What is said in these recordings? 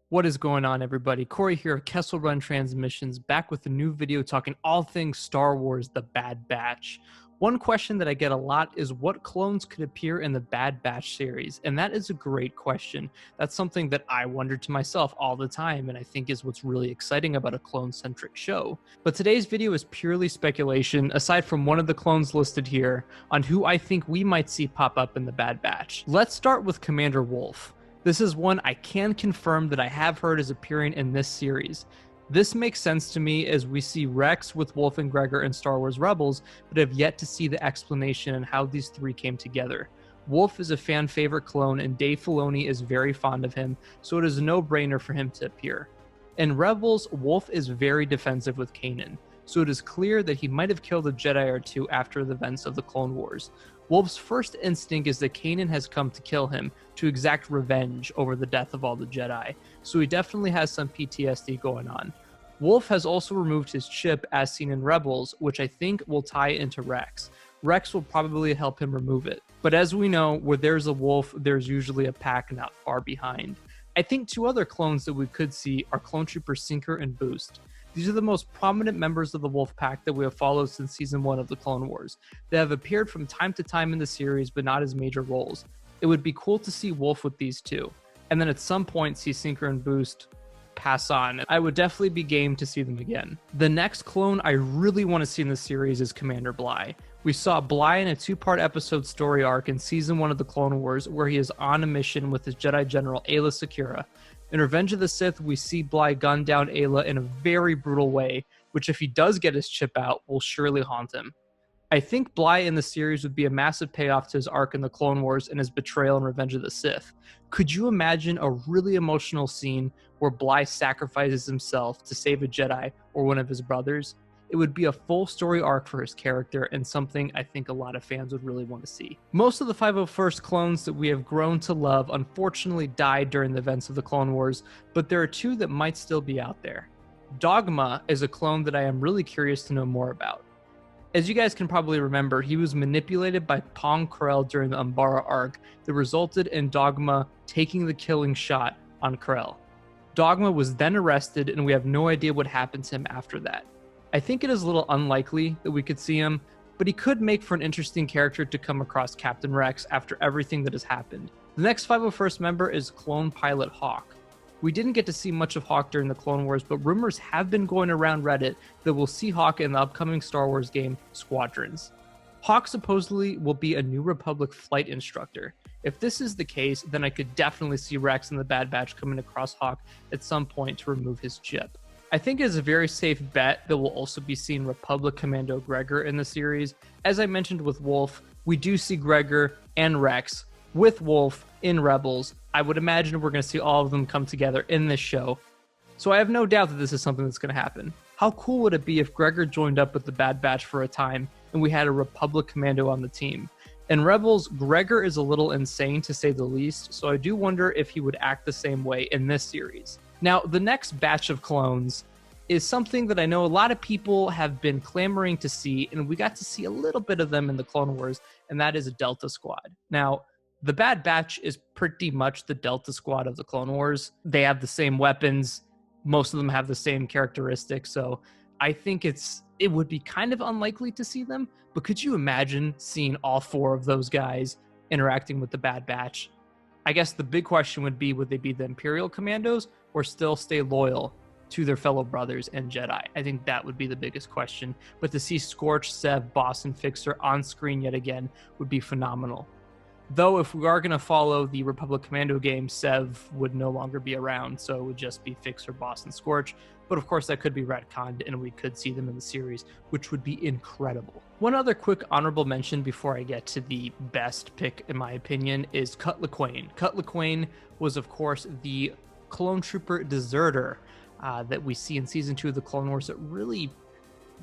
What is going on, everybody? Corey here of Kessel Run Transmissions, back with a new video talking all things Star Wars The Bad Batch. One question that I get a lot is what clones could appear in the Bad Batch series, and that is a great question. That's something that I wonder to myself all the time, and I think is what's really exciting about a clone-centric show. But today's video is purely speculation, aside from one of the clones listed here, on who I think we might see pop up in the Bad Batch. Let's start with Commander Wolffe. This is one I can confirm that I have heard is appearing in this series. This makes sense to me as we see Rex with Wolffe and Gregor in Star Wars Rebels, but have yet to see the explanation on how these three came together. Wolffe is a fan favorite clone and Dave Filoni is very fond of him, so it is a no-brainer for him to appear. In Rebels, Wolffe is very defensive with Kanan, so it is clear that he might have killed a Jedi or two after the events of the Clone Wars. Wolffe's first instinct is that Kanan has come to kill him, to exact revenge over the death of all the Jedi, so he definitely has some PTSD going on. Wolffe has also removed his chip as seen in Rebels, which I think will tie into Rex. Rex will probably help him remove it. But as we know, where there's a wolf, there's usually a pack not far behind. I think two other clones that we could see are Clone Trooper Sinker and Boost. These are the most prominent members of the Wolffe Pack that we have followed since Season 1 of the Clone Wars. They have appeared from time to time in the series, but not as major roles. It would be cool to see Wolffe with these two, and then at some point see Sinker and Boost pass on. I would definitely be game to see them again. The next clone I really want to see in the series is Commander Bly. We saw Bly in a two-part episode story arc in Season 1 of the Clone Wars, where he is on a mission with his Jedi General Aayla Secura. In Revenge of the Sith, we see Bly gun down Aayla in a very brutal way, which if he does get his chip out, will surely haunt him. I think Bly in the series would be a massive payoff to his arc in the Clone Wars and his betrayal in Revenge of the Sith. Could you imagine a really emotional scene where Bly sacrifices himself to save a Jedi or one of his brothers? It would be a full story arc for his character and something I think a lot of fans would really want to see. Most of the 501st clones that we have grown to love unfortunately died during the events of the Clone Wars, but there are two that might still be out there. DOGMA is a clone that I am really curious to know more about. As you guys can probably remember, he was manipulated by Pong Krell during the Umbara arc that resulted in DOGMA taking the killing shot on Krell. DOGMA was then arrested and we have no idea what happened to him after that. I think it is a little unlikely that we could see him, but he could make for an interesting character to come across Captain Rex after everything that has happened. The next 501st member is clone pilot Hawk. We didn't get to see much of Hawk during the Clone Wars, but rumors have been going around Reddit that we'll see Hawk in the upcoming Star Wars game, Squadrons. Hawk supposedly will be a New Republic flight instructor. If this is the case, then I could definitely see Rex and the Bad Batch coming across Hawk at some point to remove his chip. I think it is a very safe bet that we'll also be seeing Republic Commando Gregor in the series. As I mentioned with Wolffe, we do see Gregor and Rex with Wolffe in Rebels. I would imagine we're going to see all of them come together in this show. So I have no doubt that this is something that's going to happen. How cool would it be if Gregor joined up with the Bad Batch for a time and we had a Republic Commando on the team? In Rebels, Gregor is a little insane to say the least, so I do wonder if he would act the same way in this series. Now, the next batch of clones is something that I know a lot of people have been clamoring to see, and we got to see a little bit of them in the Clone Wars, and that is a Delta Squad. Now, the Bad Batch is pretty much the Delta Squad of the Clone Wars. They have the same weapons. Most of them have the same characteristics. So I think it would be kind of unlikely to see them. But could you imagine seeing all four of those guys interacting with the Bad Batch? I guess the big question would be, would they be the Imperial Commandos or still stay loyal to their fellow brothers and Jedi? I think that would be the biggest question. But to see Scorch, Sev, Boss, and Fixer on screen yet again would be phenomenal. Though if we are going to follow the Republic Commando game, Sev would no longer be around, so it would just be Fixer, Boss, and Scorch. But of course that could be retconned and we could see them in the series, which would be incredible. One other quick honorable mention before I get to the best pick in my opinion is Cut Lawquane. Cut Lawquane was of course the clone trooper deserter that we see in Season 2 of the Clone Wars that really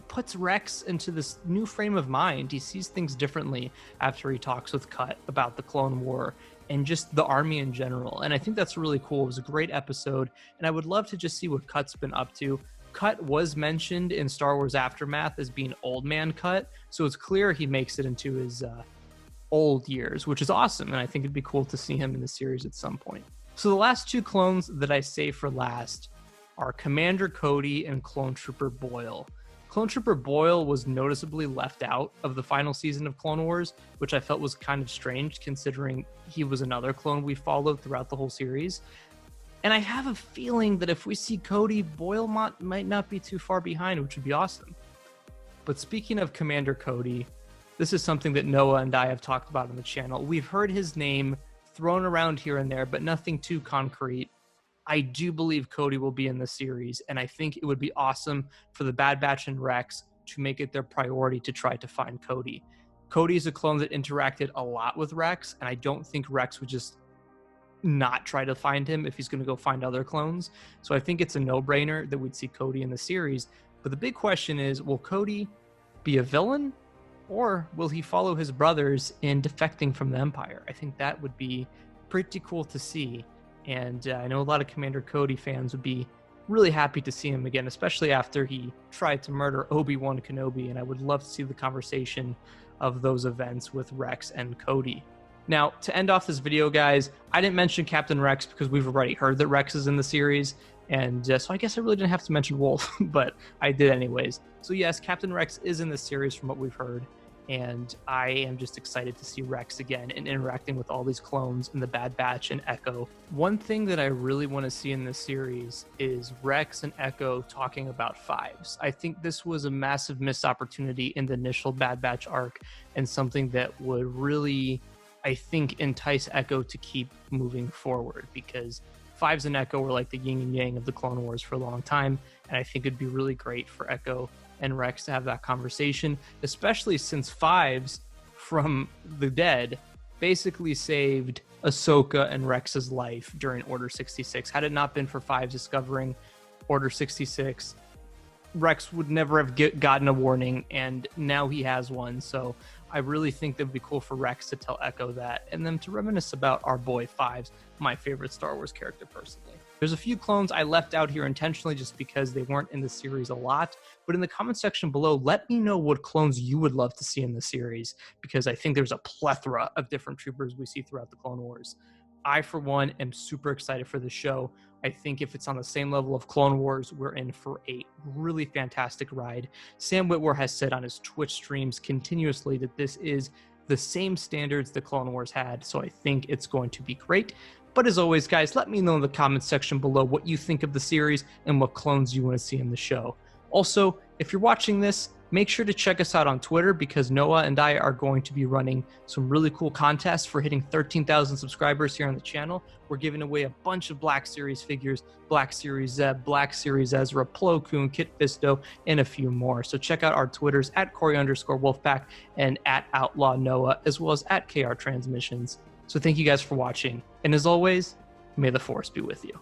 puts Rex into this new frame of mind. He sees things differently after he talks with Cut about the Clone War and just the army in general. And I think that's really cool. It was a great episode, and I would love to just see what Cut's been up to. Cut was mentioned in Star Wars Aftermath as being old man Cut, so it's clear he makes it into his old years, which is awesome, and I think it'd be cool to see him in the series at some point. So the last two clones that I save for last are Commander Cody and Clone Trooper Boyle. Clone Trooper Boyle was noticeably left out of the final season of Clone Wars, which I felt was kind of strange considering he was another clone we followed throughout the whole series. And I have a feeling that if we see Cody, Boyle might not be too far behind, which would be awesome. But speaking of Commander Cody, this is something that Noah and I have talked about on the channel. We've heard his name thrown around here and there, but nothing too concrete. I do believe Cody will be in the series, and I think it would be awesome for the Bad Batch and Rex to make it their priority to try to find Cody. Cody is a clone that interacted a lot with Rex, and I don't think Rex would just not try to find him if he's going to go find other clones. So I think it's a no-brainer that we'd see Cody in the series. But the big question is, will Cody be a villain, or will he follow his brothers in defecting from the Empire? I think that would be pretty cool to see. And I know a lot of Commander Cody fans would be really happy to see him again, especially after he tried to murder Obi-Wan Kenobi. And I would love to see the conversation of those events with Rex and Cody. Now, to end off this video, guys, I didn't mention Captain Rex because we've already heard that Rex is in the series. And so I guess I really didn't have to mention Wolffe, but I did anyways. So yes, Captain Rex is in the series from what we've heard. And I am just excited to see Rex again and interacting with all these clones in the Bad Batch and Echo. One thing that I really want to see in this series is Rex and Echo talking about Fives. I think this was a massive missed opportunity in the initial Bad Batch arc, and something that would really, I think, entice Echo to keep moving forward, because Fives and Echo were like the yin and yang of the Clone Wars for a long time, and I think it'd be really great for Echo and Rex to have that conversation, especially since Fives from the dead basically saved Ahsoka and Rex's life during Order 66. Had it not been for Fives discovering Order 66, Rex would never have gotten a warning, and now he has one. So I really think that would be cool for Rex to tell Echo that, and then to reminisce about our boy Fives, my favorite Star Wars character personally. There's a few clones I left out here intentionally just because they weren't in the series a lot, but in the comment section below, let me know what clones you would love to see in the series, because I think there's a plethora of different troopers we see throughout the Clone Wars. I, for one, am super excited for the show. I think if it's on the same level of Clone Wars, we're in for a really fantastic ride. Sam Witwer has said on his Twitch streams continuously that this is the same standards the Clone Wars had, so I think it's going to be great. But as always, guys, let me know in the comments section below what you think of the series and what clones you want to see in the show. Also, if you're watching this, make sure to check us out on Twitter, because Noah and I are going to be running some really cool contests for hitting 13,000 subscribers here on the channel. We're giving away a bunch of Black Series figures, Black Series Zeb, Black Series Ezra, Plo Koon, Kit Fisto, and a few more. So check out our Twitters at Corey_Wolfpack and at Outlaw Noah, as well as at KR Transmissions. So thank you guys for watching. And as always, may the Force be with you.